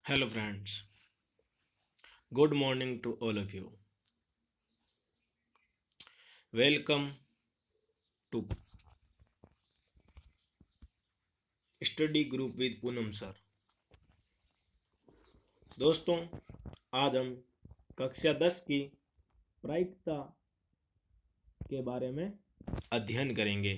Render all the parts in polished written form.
Hello, friends. Good morning to all of you. Welcome to Study Group with Poonam sir. दोस्तों, आज हम कक्षा 10 की प्रायिकता के बारे में अध्ययन करेंगे।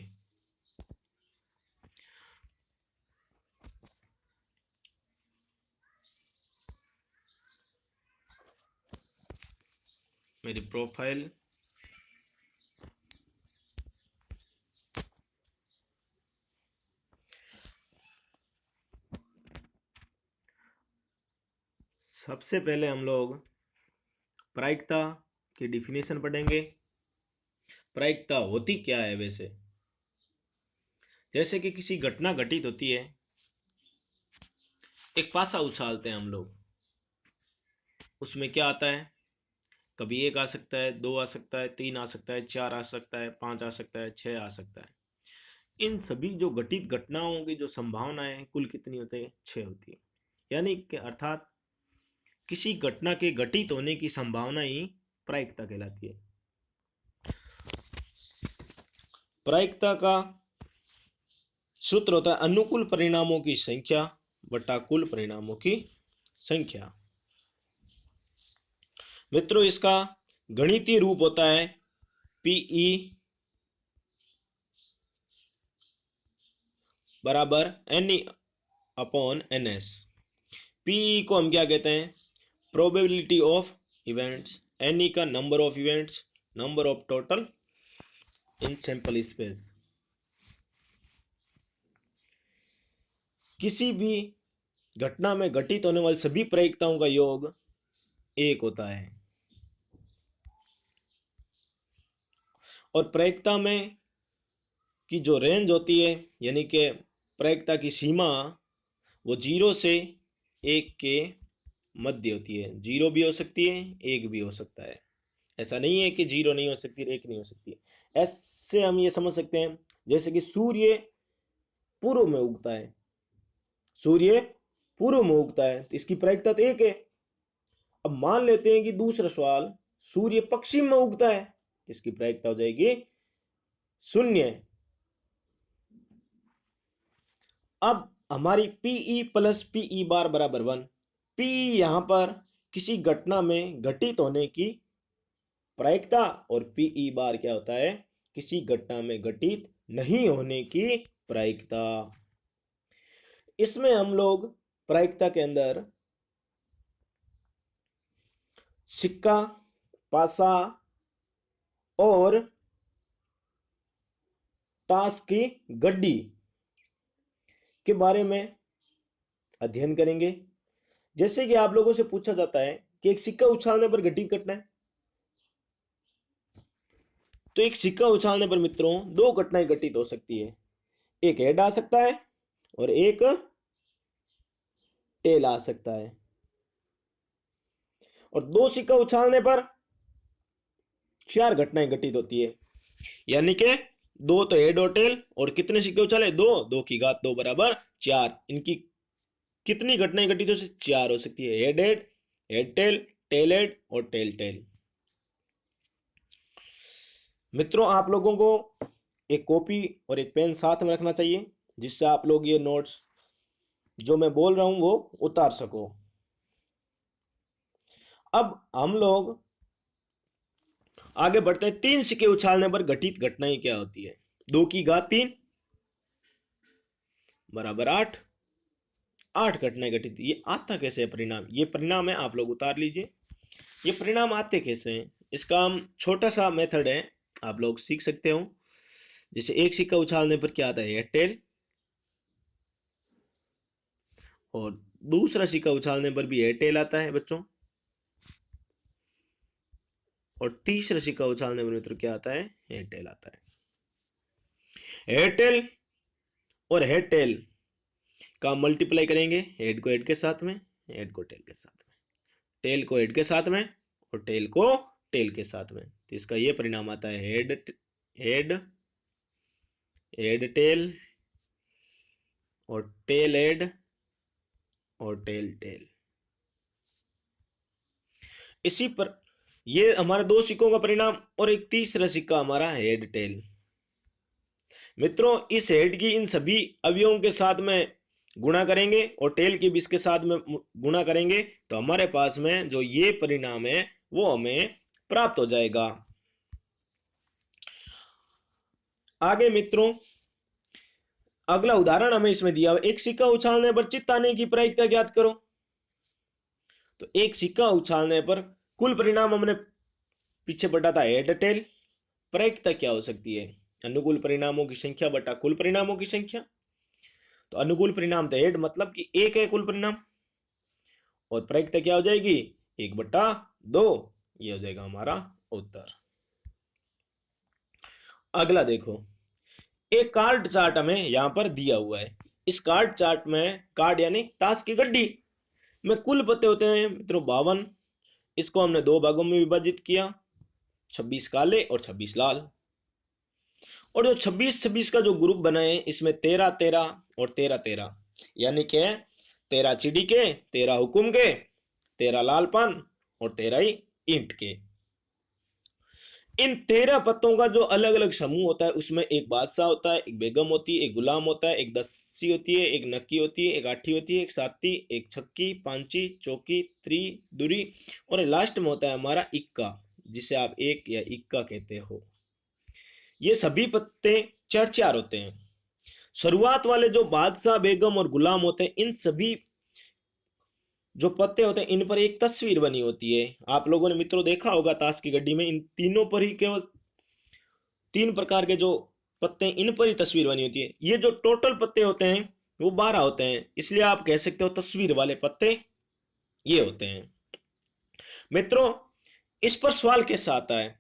मेरी प्रोफाइल सबसे पहले हम लोग प्रायिकता की डिफिनेशन पढ़ेंगे। प्रायिकता होती क्या है वैसे? जैसे कि किसी घटना घटित होती है, एक पासा उछालते हैं हम लोग, उसमें क्या आता है? कभी एक आ सकता है, दो आ सकता है, तीन आ सकता है, चार आ सकता है, पांच आ सकता है, छह आ सकता है। इन सभी जो घटित घटनाओं की जो संभावनाएं कुल कितनी होती है? छह होती है। यानी कि अर्थात किसी घटना के घटित होने की संभावना ही प्रायिकता कहलाती है। प्रायिकता का सूत्र होता है अनुकूल परिणामों की संख्या बटा कुल परिणामों की संख्या। मित्रों, इसका गणितीय रूप होता है पीई बराबर N upon N S. PE को हम क्या कहते हैं? Probability of events. एन का number of events, number of total in sample space. किसी भी घटना में घटित होने वाली सभी प्रायिकताओं का योग एक होता है। और प्रायिकता में की जो रेंज होती है, यानी कि प्रायिकता की सीमा, वो 0 से 1 के मध्य होती है। 0 भी हो सकती है, 1 भी हो सकता है। ऐसा नहीं है कि 0 नहीं हो सकती, 1 नहीं हो सकती। ऐसे हम ये समझ सकते हैं जैसे कि सूर्य पूर्व में उगता है, सूर्य पूर्व में उगता है तो इसकी प्रायिकता तो 1 है। अब मान लेते हैं कि दूसरा सवाल, सूर्य पश्चिम में उगता है तो इसकी प्रायिकता हो जाएगी 0। अब हमारी पीई प्लस पीई बार बराबर 1। पीई यहां पर किसी घटना में घटित होने की प्रायिकता, और पीई बार क्या होता है? किसी घटना में घटित नहीं होने की प्रायिकता। इसमें हम लोग प्रायिकता के अंदर सिक्का, पासा और ताश की गड्डी के बारे में अध्ययन करेंगे। जैसे कि आप लोगों से पूछा जाता है कि एक सिक्का उछालने पर घटित घटना है, तो एक सिक्का उछालने पर मित्रों दो घटनाएं घटित हो सकती है। एक हेड आ सकता है और एक टेल आ सकता है। और दो सिक्का उछालने पर चार घटनाएं घटित होती है। यानी कि दो तो हेड और टेल, और कितने सिक्के उछाले? दो, दो की घात दो बराबर चार। इनकी कितनी घटनाएं घटित हो सकती? चार हो सकती है। Head head, head tail, tail head और टेल टेल। मित्रों, आप लोगों को एक कॉपी और एक पेन साथ में रखना चाहिए, जिससे आप लोग ये नोट्स जो मैं बोल रहा हूं वो उतार सको। अब हम लोग आगे बढ़ते हैं। तीन सिक्के उछालने पर घटित घटनाएं क्या होती है? दो की घात तीन बराबर आठ। आठ घटनाएं घटित। ये आता कैसे है परिणाम? ये परिणाम है, आप लोग उतार लीजिए। ये परिणाम आते कैसे हैं? इसका हम छोटा सा मेथड है, आप लोग सीख सकते हो। जैसे एक सिक्का उछालने पर क्या आता है? एयरटेल। और दूसरा सिक्का उछालने पर भी एयरटेल आता है बच्चों। और तीसरा सिक्का उछालने पर मित्रों क्या आता है? एयरटेल आता है। एयरटेल और हेडटेल का मल्टीप्लाई करेंगे, हेड को हेड के साथ में, हेड को टेल के साथ में, टेल को हेड के साथ में और टेल को टेल के साथ में। तो इसका ये परिणाम आता है हेड हेड, हेड टेल और टेल हेड और टेल टेल। इसी पर ये हमारे दो सिक्कों का परिणाम, और एक तीसरा सिक्का हमारा हेड टेल। मित्रों इस हेड की इन सभी अवयवों के साथ में गुणा करेंगे और टेल की भी इसके साथ में गुणा करेंगे, तो हमारे पास में जो ये परिणाम है वो हमें प्राप्त हो जाएगा। आगे मित्रों अगला उदाहरण हमें इसमें दिया हुआ, एक सिक्का उछालने पर चित्त आने की प्रायिकता ज्ञात करो। तो एक सिक्का उछालने पर कुल परिणाम हमने पीछे बढ़ा था हेड टेल, प्रायिकता क्या हो सकती है? अनुकूल परिणामों की संख्या बटा कुल परिणामों की संख्या। तो अनुकूल परिणाम तो हेड मतलब कि एक है कुल परिणाम, और प्रायिकता क्या हो जाएगी? 1/2। ये हो जाएगा हमारा उत्तर। अगला देखो, एक कार्ड चार्ट हमें यहां पर दिया हुआ है। इस कार्ड चार्ट में कार्ड यानी ताश की गड्डी में कुल पत्ते होते हैं मित्रों 52। इसको हमने दो भागों में विभाजित किया, 26 काले और 26 लाल। और जो 26-26 का जो ग्रुप बना है इसमें 13-13 और 13-13, यानी कि 13 चिड़ी के, 13 हुकुम के, 13 लाल पान और 13 ही ईंट के। इन 13 पत्तों का जो अलग अलग समूह होता है उसमें एक बादशाह होता है, एक बेगम होती है, एक गुलाम होता है, एक दस्सी होती है, एक नक्की होती है, एक आठी होती है, एक साती, एक छक्की, पांची, चौकी, त्री, दुरी, और लास्ट में होता है हमारा इक्का, जिसे आप एक या इक्का कहते हो। ये सभी पत्ते 4-4 होते हैं। शुरुआत वाले जो बादशाह, बेगम और गुलाम होते हैं, इन सभी जो पत्ते होते हैं इन पर एक तस्वीर बनी होती है। आप लोगों ने मित्रों देखा होगा ताश की गड्डी में इन तीनों पर ही केवल 3 प्रकार के जो पत्ते हैं इन पर ही तस्वीर बनी होती है। ये जो टोटल पत्ते होते हैं वो 12 होते हैं, इसलिए आप कह सकते हो तस्वीर वाले पत्ते ये होते हैं। मित्रों इस पर सवाल कैसा आता है?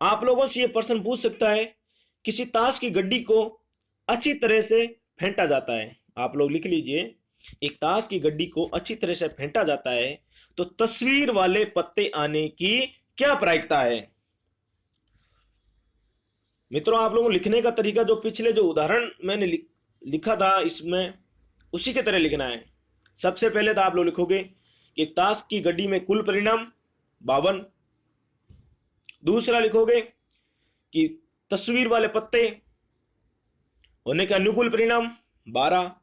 आप लोगों से ये प्रश्न पूछ सकता है, किसी ताश की गड्डी को अच्छी तरह से फेंटा जाता है। आप लोग लिख लीजिए, एक ताश की गड्डी को अच्छी तरह से फेंटा जाता है तो तस्वीर वाले पत्ते आने की क्या प्रायिकता है? मित्रों आप लोगों को लिखने का तरीका जो पिछले जो उदाहरण मैंने लिखा था इसमें उसी के तरह लिखना है। सबसे पहले तो आप लोग लिखोगे कि एक ताश की गड्डी में कुल परिणाम 52। दूसरा लिखोगे कि तस्वीर वाले पत्ते होने के अनुकूल परिणाम 12।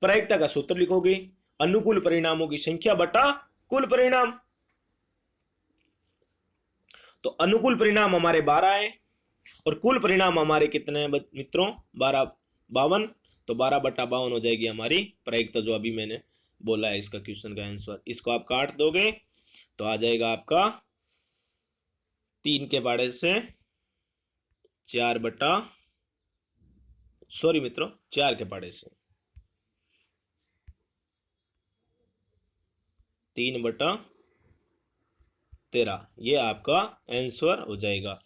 प्रायिकता का सूत्र लिखोगे अनुकूल परिणामों की संख्या बटा कुल परिणाम। तो अनुकूल परिणाम हमारे 12 है और कुल परिणाम हमारे कितने हैं मित्रों? 52। तो 12/52 हो जाएगी हमारी प्रायिकता, जो अभी मैंने बोला है इसका क्वेश्चन का आंसर। इसको आप काट दोगे तो आ जाएगा आपका 3 के पाड़े से 4 के पाड़े से 3/13, ये आपका आंसर हो जाएगा।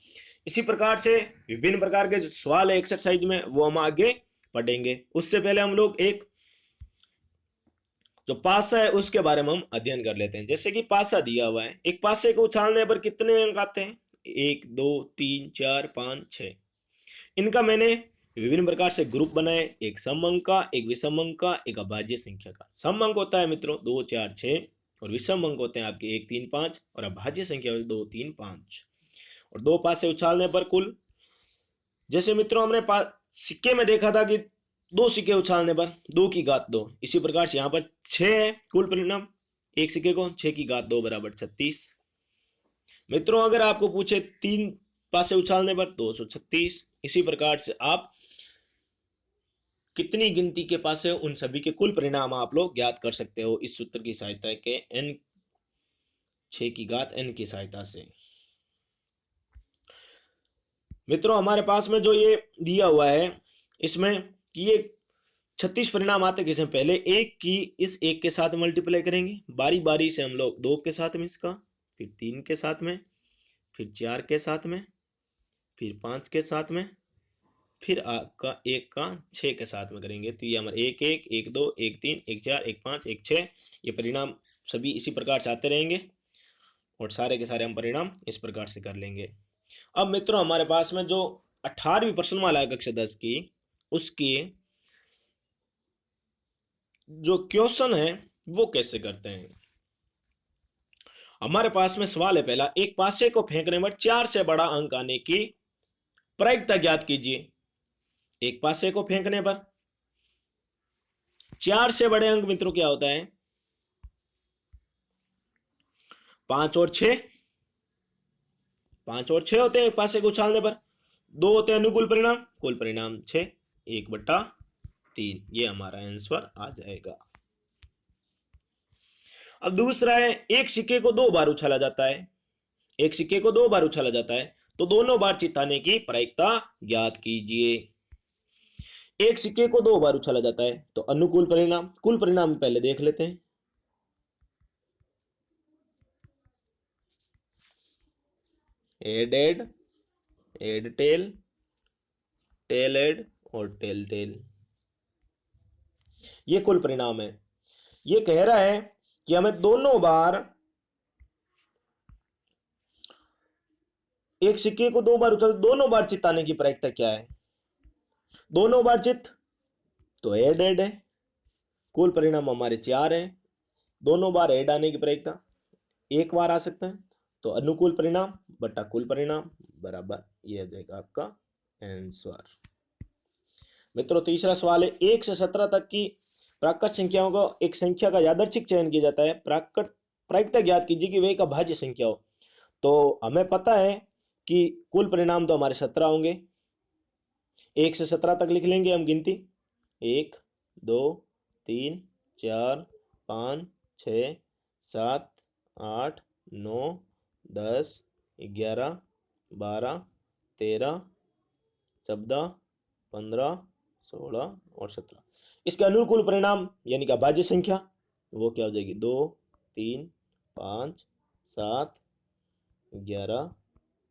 इसी प्रकार से विभिन्न प्रकार के जो सवाल है एक्सरसाइज में वो हम आगे पढ़ेंगे। उससे पहले हम लोग एक जो पासा है उसके बारे में हम अध्ययन कर लेते हैं। जैसे कि पासा दिया हुआ है, एक पासे को उछालने पर कितने अंक आते हैं? 1 2 3 4 5 6। इनका मैंने विभिन्न प्रकार से ग्रुप बनाए, एक सम अंक का, एक विषम अंक का, एक अभाज्य संख्या का। सम अंक होता है मित्रों 2 4 6 और विषम अंक होते हैं आपके 1 3 5 और अभाज्य संख्या 2 3 5। और दो पासे उछालने पर कुल, जैसे मित्रों हमने सिक्के में देखा था कि 2 सिक्के उछालने पर 2 की घात 2, इसी प्रकार से यहाँ पर 6 है कुल परिणाम एक सिक्के को, 6 की घात 2 बराबर 36। मित्रों अगर आपको पूछे 3 पासे उछालने पर 236। इसी प्रकार से आप कितनी गिनती के पासे उन सभी के कुल परिणाम आप लोग ज्ञात कर सकते हो इस सूत्र की सहायता के n 6 की घात n की सहायता से। मित्रों हमारे पास में जो ये दिया हुआ है इसमें कि ये 36 परिणाम आते किसे, पहले एक की इस एक के साथ मल्टीप्लाई करेंगे, बारी बारी से हम लोग 2 के साथ में इसका, फिर 3 के साथ में, फिर 4 के साथ में, फिर 5 के साथ में, फिर आपका 1 का 6 के साथ में करेंगे। तो ये हमारे 1 1 1 2 1 3 1 4 1 5 1 6 ये परिणाम सभी इसी प्रकार से आते रहेंगे और सारे के सारे हम परिणाम इस प्रकार से कर लेंगे। अब मित्रों हमारे पास में जो 18वीं प्रश्नमाला है कक्षा 10 की, उसकी जो क्वेश्चन है वो कैसे करते हैं। हमारे पास में सवाल है पहला, एक पासे को फेंकने पर 4 से बड़ा अंक आने की प्रायिकता ज्ञात कीजिए। एक पासे को फेंकने पर 4 से बड़े अंक मित्रों क्या होता है? 5 और 6, 5 और 6 होते हैं एक पासे को उछालने पर। 2 होते हैं अनुकूल परिणाम, कुल परिणाम 6, 1/3। ये हमारा आंसर आ जाएगा। अब दूसरा है, एक सिक्के को 2 बार उछाला जाता है। एक सिक्के को 2 बार उछाला जाता है तो दोनों बार चिताने की प्रायिकता ज्ञात कीजिए। एक सिक्के को 2 बार उछाला जाता है तो अनुकूल परिणाम, कुल परिणाम पहले देख लेते हैं। Head head, head tail, tail head और टेल टेल, ये कुल परिणाम है। ये कह रहा है कि हमें दोनों बार, एक सिक्के को 2 बार उछाल, दोनों बार चिताने की प्रायिकता क्या है? दोनों बार चित तो एड एड है। कुल परिणाम हमारे 4 है, दोनों बार एड आने की प्रायिकता एक बार आ सकता है, तो अनुकूल परिणाम बटा कुल परिणाम बराबर, ये आ जाएगा आपका आंसर। मित्रों तीसरा सवाल है, 1 से 17 तक की प्राकृत संख्याओं को एक संख्या का यादृच्छिक चयन किया जाता है, प्रायिकता ज्ञात कीजिए कि वे का भाज्य संख्या हो। तो हमें पता है कि कुल परिणाम तो हमारे 17 होंगे। 1 से 17 तक लिख लेंगे हम गिनती, 1 2 3 4 5 6 7 8 9 10 11 12 13 14 15 16 और 17। इसके अनुकूल परिणाम यानी कि भाज्य संख्या वो क्या हो जाएगी? 2 3 5 7 11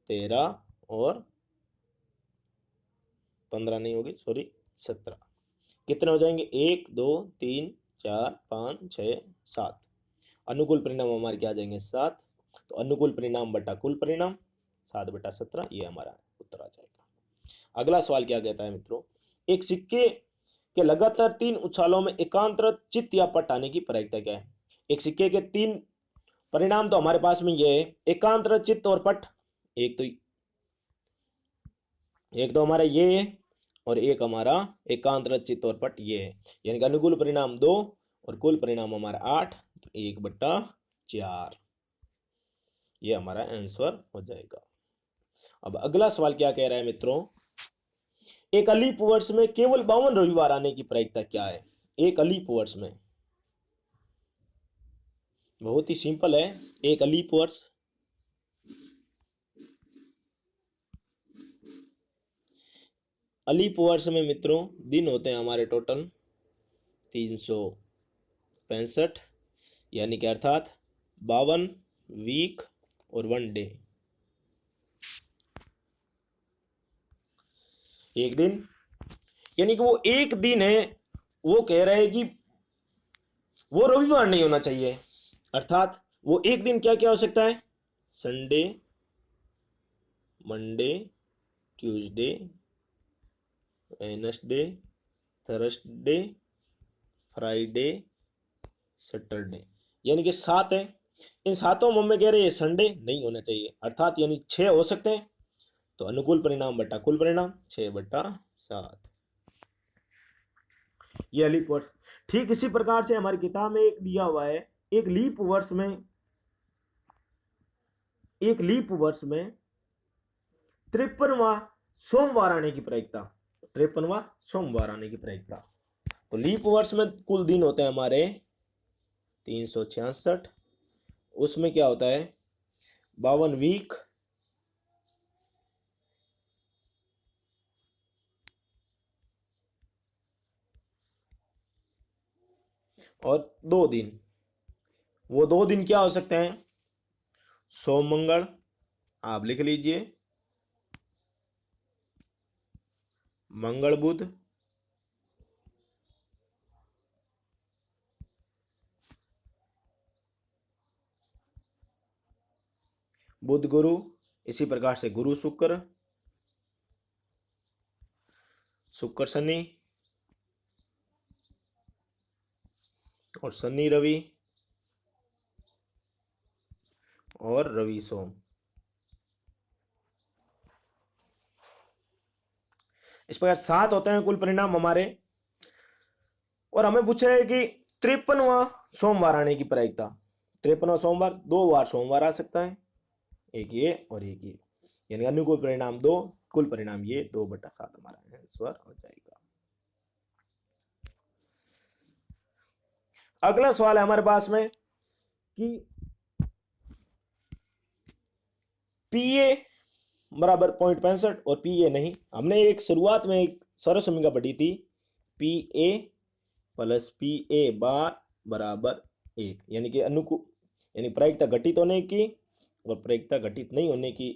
13 और 15 नहीं होगी, सॉरी 17। कितने हो जाएंगे? 1 2 3 4 5 6 7। अनुकूल परिणाम हमारे क्या आ जाएंगे? 7। तो अनुकूल परिणाम बटा कुल परिणाम 7/17, ये हमारा उत्तर आ जाएगा। अगला सवाल क्या कहता है मित्रों, एक सिक्के के लगातार 3 उछालों में एकांतर चित्त या पट आने की प्रायिकता क्या है? एक सिक्के के 3 परिणाम तो हमारे पास में ये है, एकांतर चित्त और पट। एक तो हमारा ये है और एक हमारा एकांतर चित्त और पट ये है, यानी कि अनुकूल परिणाम 2 और कुल परिणाम हमारा 8, तो 1/4, ये हमारा आंसर हो जाएगा। अब अगला सवाल क्या कह रहा है मित्रों, एक अलीप वर्ष में केवल 52 रविवार आने की प्रायिकता क्या है? एक अलीप वर्ष में, बहुत ही सिंपल है। एक अलीप वर्ष, अलीप वर्ष में मित्रों दिन होते हैं हमारे टोटल 365, यानी कि अर्थात 52 वीक और 1 डे, एक दिन, यानी कि वो एक दिन है। वो कह रहे हैं कि वो रविवार नहीं होना चाहिए, अर्थात वो एक दिन क्या क्या हो सकता है? Sunday, Monday, Tuesday, Wednesday, Thursday, Friday, Saturday, यानी कि 7 है। इन 7 में कह रहे हैं संडे नहीं होना चाहिए, अर्थात यानी 6 हो सकते हैं। तो अनुकूल परिणाम बटा कुल परिणाम 6/7, ये लीप वर्ष। ठीक इसी प्रकार से हमारी किताब में एक दिया हुआ है, एक लीप वर्ष में, एक लीप वर्ष में 53वां सोमवार आने की प्रायिकता, 53वां सोमवार आने की प्रायिकता। तो लीप वर्ष में कुल दिन होते हैं हमारे 366, उसमें क्या होता है? 52 वीक और 2 दिन। वो 2 दिन क्या हो सकते हैं? सोम मंगल, आप लिख लीजिए, मंगल बुध, बुध गुरु, इसी प्रकार से गुरु शुक्र, शुक्र शनि और शनि रवि, और रवि सोम। इस प्रकार 7 होते हैं कुल परिणाम हमारे। और हमें पूछा है कि 53वां सोमवार आने की प्रायिकता। 53वां सोमवार 2 बार सोमवार आ सकता है, एक ये और एक ये, यानी अनुकूल परिणाम 2, कुल परिणाम ये 2/7 हमारा आंसर हो जाएगा। अगला सवाल है हमारे पास में कि पीए बराबर 0.65 और पीए नहीं। हमने एक शुरुआत में एक सरल समीकरण पढ़ी थी, पीए प्लस पीए बार बराबर 1, यानी कि अनुकूल यानी प्रायिकता घटित होने की और प्रायिकता घटित नहीं होने की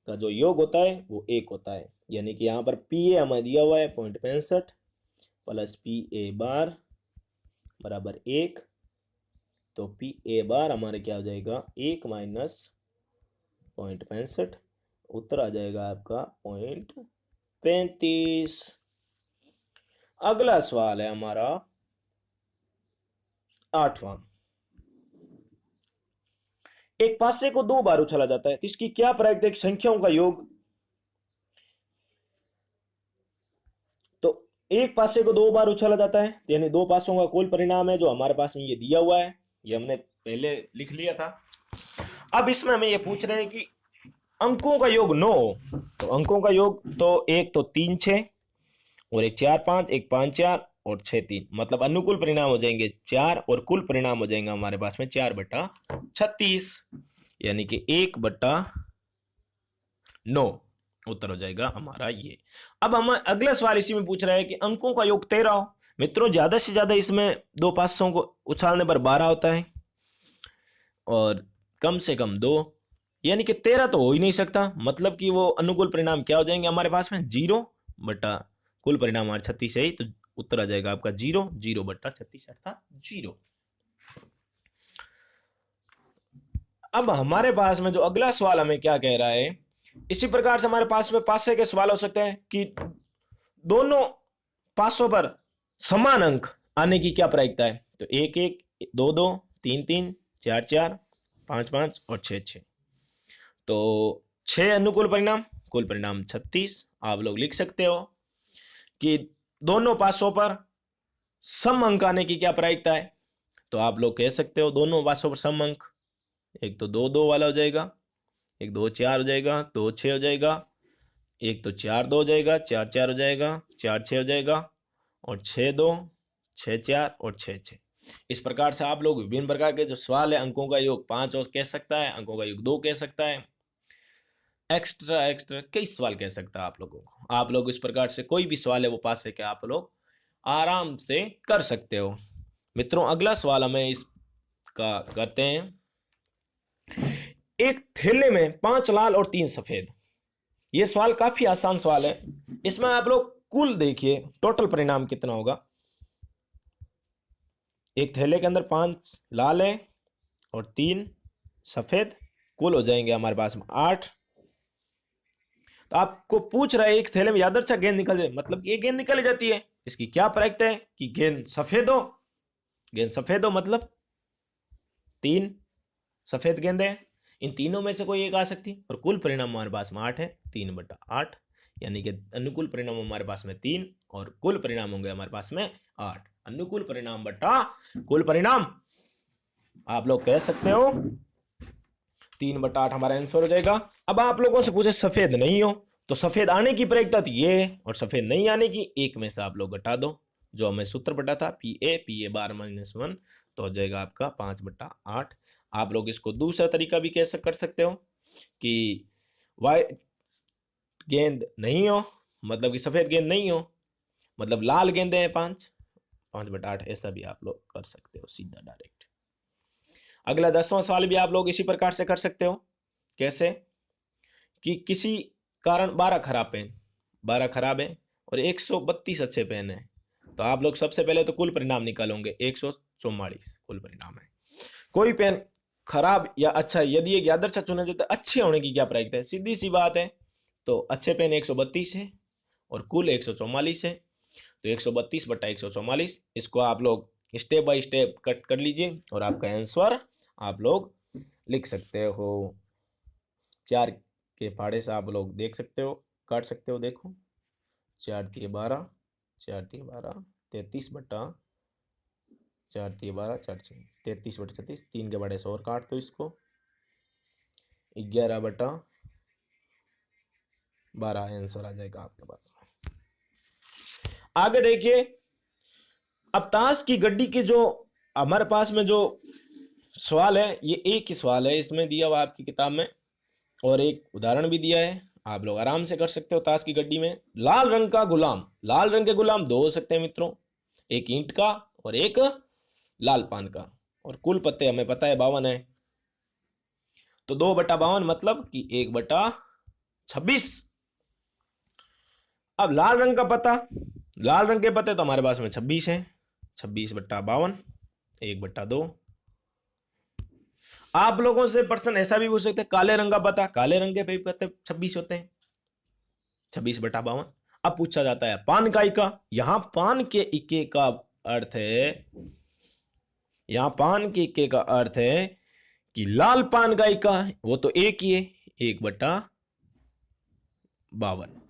का जो योग होता है वो 1 होता है। यानी कि यहाँ पर पीए हमें दिया हुआ है 0.65 प्लस पीए बार बराबर 1, तो पीए बार हमारे क्या हो जाएगा 1 माइनस 0.65, उत्तर आ जाएगा आपका 0.35। अगला सवाल है हमारा 8वां। एक पासे को 2 बार उछाला जाता है तो इसकी क्या प्राकृतिक संख्याओं का योग। तो एक पासे को 2 बार उछाला जाता है यानी 2 पासों का कुल परिणाम है जो हमारे पास में ये दिया हुआ है, ये हमने पहले लिख लिया था। अब इसमें हमें ये पूछ रहे हैं कि अंकों का योग 9, तो अंकों का योग तो एक तो 3 6 और एक 4 5, एक 5 4 और 6 3, मतलब अनुकूल परिणाम हो जाएंगे 4 और कुल परिणाम हो जाएंगे हमारे पास में 4/36, यानी कि 1/9 उत्तर हो जाएगा हमारा ये। अब हम अगला सवाल इसी में पूछ रहा है कि अंकों का योग 13 हो। मित्रों ज्यादा से ज्यादा इसमें 2 पासों को उछालने पर 12 होता है और कम से कम 2, यानी कि 13 तो हो ही नहीं सकता, मतलब कि वो अनुकूल परिणाम क्या हो जाएंगे हमारे पास में 0 बटा कुल परिणाम हमारे 36 है ही, तो उत्तर आ जाएगा आपका 0 0/36 अर्थात 0। अब हमारे पास में जो अगला सवाल हमें क्या कह रहा है, इसी प्रकार से हमारे पास में पासे के सवाल हो सकते हैं कि दोनों पासों पर समान अंक आने की क्या प्रायिकता है। तो 1 1 2 2 3 3 4 4 5 5 और 6 6, तो 6 अनुकूल परिणाम, कुल परिणाम 36। आप लोग लिख सकते हो कि दोनों पासों पर सम अंक आने की क्या प्रायिकता है। तो आप लोग कह सकते हो दोनों पासों पर सम अंक, एक तो 2 2 वाला हो जाएगा, एक 2 4 हो जाएगा, 2 6 हो जाएगा, एक तो 4 2 हो जाएगा, 4 4 हो जाएगा, 4 6 हो जाएगा और 6 2 6 4 और 6 6। इस प्रकार से आप लोग विभिन्न प्रकार के जो सवाल है, अंकों का योग 5 और कह सकता है, अंकों का योग 2 कह सकता है, एक्स्ट्रा कई सवाल कह सकता है आप लोगों को। आप लोग इस प्रकार से कोई भी सवाल है वो पास से क्या आप लोग आराम से कर सकते हो। मित्रों अगला सवाल हमें इसका करते हैं, एक थैले में 5 लाल और 3 सफेद। यह सवाल काफी आसान सवाल है, इसमें आप लोग कुल देखिए टोटल परिणाम कितना होगा। एक थैले के अंदर 5 लाल है और 3 सफेद, कुल हो जाएंगे हमारे पास में 8। तो आपको पूछ रहा है एक थैले में यादृच्छिक गेंद निकल जाए, मतलब ये गेंद निकल जाती है, इसकी क्या प्रायिकता है कि गेंद सफेद हो। गेंद सफेद हो मतलब 3 सफेद गेंद है, इन तीनों में से कोई एक आ सकती, और कुल परिणाम हमारे पास में 8 है, 3/8, यानी कि अनुकूल परिणाम हमारे पास में 3 और कुल परिणाम होंगे हमारे पास में 8। अनुकूल परिणाम बटा कुल परिणाम आप लोग कह सकते हो 3/8 हमारा आंसर हो जाएगा। अब आप लोगों से पूछे सफेद नहीं हो तो सफेद आने की प्रायिकता तो ये है और सफेद नहीं आने की एक में से आप लोग घटा दो, जो हमें सूत्र बटा था पीए बार -1, तो हो जाएगा आपका 5/8। आप लोग इसको दूसरा तरीका भी कैसे कर सकते हो कि वाइट गेंद नहीं हो मतलब कि सफेद गेंद नहीं हो, मतलब लाल गेंदे हैं 5/8, ऐसा भी आप लोग कर सकते हो सीधा डायरेक्ट। अगला 10वां सवाल भी आप लोग इसी प्रकार से कर सकते हो। कैसे कि किसी कारण 12 खराब पेन, 12 खराब है और 132 अच्छे पेन है, तो आप लोग सबसे पहले तो कुल परिणाम निकालोगे, 144 कुल परिणाम है। कोई पेन खराब या अच्छा, यदि एक यादृच्छिक चुना जाता है अच्छे होने की क्या प्रायिकता है, सीधी सी बात है, तो अच्छे पेन 132 है और कुल 144 है, तो 132/144, इसको आप लोग स्टेप बाय स्टेप कट कर लीजिए और आपका आंसर आप लोग लिख सकते हो। 4 के फाड़े से आप लोग देख सकते हो, काट सकते हो। देखो 4 तिये 12, 4 तिये 12, 33 बटा 4 तिये 12, 4 तिये 33 बटा 36, 3 के बड़े से और काट दो इसको, 11 बटा 12 आंसर आ जाएगा आपके पास में। आगे देखिए, अब ताश की गड्डी के जो हमारे पास में जो सवाल है, ये एक ही सवाल है इसमें दिया हुआ आपकी किताब में, और एक उदाहरण भी दिया है, आप लोग आराम से कर सकते हो। ताश की गड्डी में लाल रंग का गुलाम, लाल रंग के गुलाम दो हो सकते हैं मित्रों, एक ईंट का और एक लाल पान का, और कुल पत्ते हमें पता है 52 है, तो 2 बटा 52 मतलब कि 1 बटा 26। अब लाल रंग का पता, लाल रंग के पत्ते तो हमारे पास में 26 है, 26 बटा 52, 1 बटा 2। आप लोगों से प्रश्न ऐसा भी पूछ सकते हैं, काले रंग का पता, काले रंग के पत्ते 26 होते हैं, 26 बटा 52। अब पूछा जाता है पान का इक्का, यहां पान के इक्के का अर्थ है, यहां पान के इक्के का अर्थ है कि लाल पान का इक्का वो तो एक ही है, 1 बटा 52।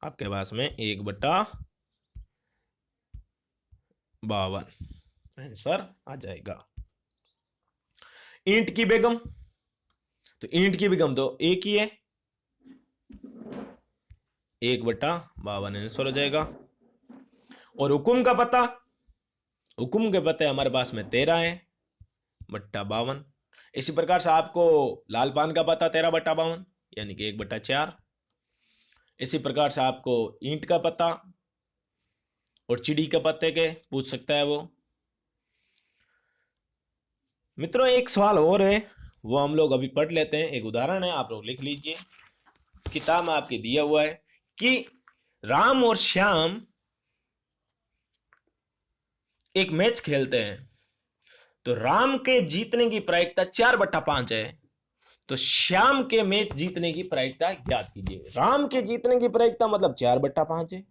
आपके पास में 1 बटा 52 आंसर आ जाएगा। ईंट की बेगम, तो ईंट की बेगम तो एक ही है, 1 बटा 52 आंसर हो जाएगा। और हुकुम का पता, हुकुम के पते हमारे पास में 13 है बट्टा 52। इसी प्रकार से आपको लाल पान का पता 13 बटा 52 यानी कि 1 बटा 4। इसी प्रकार से आपको ईंट का पता और चिड़ी के पत्ते के पूछ सकता है वो। मित्रों एक सवाल और है, वो हम लोग अभी पढ़ लेते हैं, एक उदाहरण है, आप लोग लिख लीजिए, किताब में आपके दिया हुआ है कि राम और श्याम एक मैच खेलते हैं, तो राम के जीतने की प्रायिकता 4 बटा 5 है, तो श्याम के मैच जीतने की प्रायिकता ज्ञात कीजिए। राम के जीतने की प्रायिकता मतलब 4 बटा 5 है,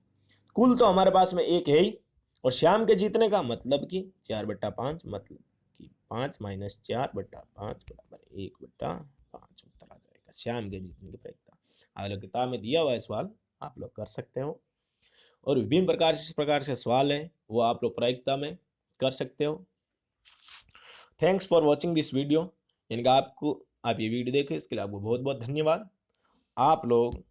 कुल तो हमारे पास में एक है ही, और श्याम के जीतने का मतलब कि 4 बटा 5 मतलब कि 5 माइनस 4 बटा 5 बराबर 1 बटा 5 उत्तर आ जाएगा श्याम के जीतने की प्रायिकता। अगले किताब में दिया हुआ है सवाल, आप लोग कर सकते हो, और विभिन्न प्रकार से सवाल है वो आप लोग प्रायिकता में कर सकते हो। Thanks for watching this video, यानी कि आप ये वीडियो देखें इसके लिए आपको बहुत बहुत धन्यवाद। आप लोग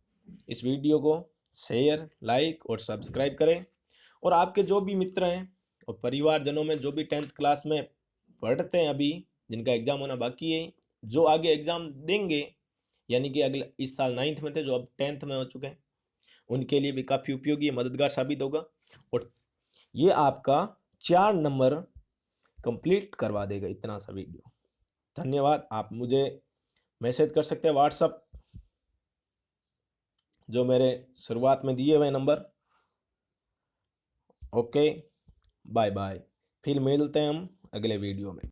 इस वीडियो को शेयर, लाइक और सब्सक्राइब करें, और आपके जो भी मित्र हैं और परिवारजनों में जो भी 10th क्लास में पढ़ते हैं अभी, जिनका एग्ज़ाम होना बाकी है, जो आगे एग्ज़ाम देंगे, यानी कि अगले इस साल 9th में थे जो अब 10th में हो चुके हैं, उनके लिए भी काफ़ी उपयोगी मददगार साबित होगा, और ये आपका 4 नंबर कंप्लीट करवा देगा इतना सा वीडियो। धन्यवाद। आप मुझे मैसेज कर सकते हैं व्हाट्सअप, जो मेरे शुरुआत में दिए हुए नंबर। ओके, बाय बाय, फिर मिलते हैं हम अगले वीडियो में।